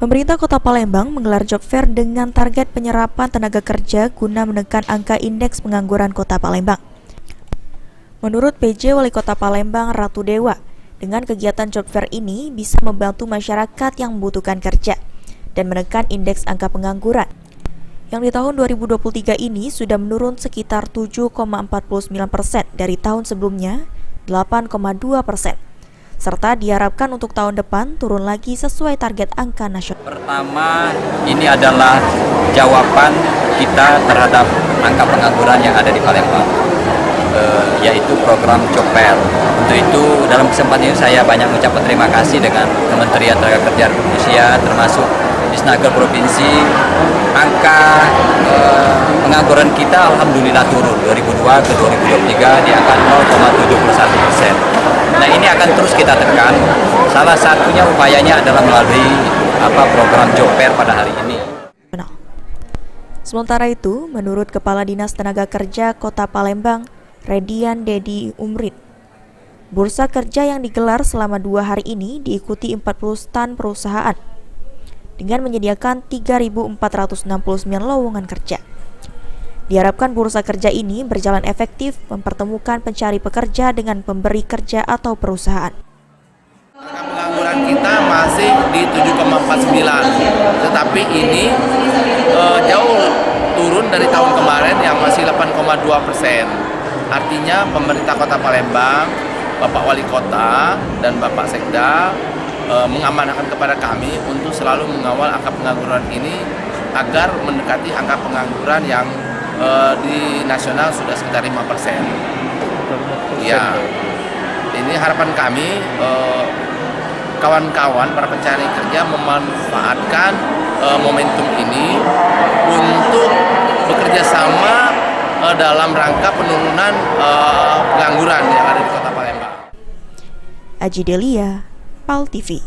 Pemerintah Kota Palembang menggelar job fair dengan target penyerapan tenaga kerja guna menekan angka indeks pengangguran Kota Palembang. Menurut PJ Wali Kota Palembang Ratu Dewa, dengan kegiatan job fair ini bisa membantu masyarakat yang membutuhkan kerja dan menekan indeks angka pengangguran yang di tahun 2023 ini sudah menurun sekitar 7,49% dari tahun sebelumnya 8,2%. Serta diharapkan untuk tahun depan turun lagi sesuai target angka nasional. Pertama, ini adalah jawaban kita terhadap angka pengangguran yang ada di Palembang, yaitu program job fair. Untuk itu, dalam kesempatan ini saya banyak mengucapkan terima kasih dengan Kementerian Tenaga Kerja Indonesia, termasuk Disnaker Provinsi. Angka pengangguran kita alhamdulillah turun 2002 ke 2023 di angka 0,71%. Nah, ini akan terus kita tekan. Salah satunya upayanya adalah melalui program job fair pada hari ini. Sementara itu, menurut Kepala Dinas Tenaga Kerja Kota Palembang, Redian Dedi Umrit, bursa kerja yang digelar selama 2 hari ini diikuti 40 stan perusahaan dengan menyediakan 3.469 lowongan kerja. Diharapkan bursa kerja ini berjalan efektif mempertemukan pencari pekerja dengan pemberi kerja atau perusahaan. Pengangguran kita masih di 7,49, tetapi ini jauh turun dari tahun kemarin yang masih 8,2%. Artinya pemerintah Kota Palembang, Bapak Wali Kota dan Bapak Sekda mengamanahkan kepada kami untuk selalu mengawal angka pengangguran ini agar mendekati angka pengangguran yang di nasional sudah sekitar 5%. Ya, ini harapan kami kawan-kawan para pencari kerja memanfaatkan momentum ini untuk bekerja sama dalam rangka penurunan pengangguran yang ada di Kota Palembang. Aji Delia, PAL TV.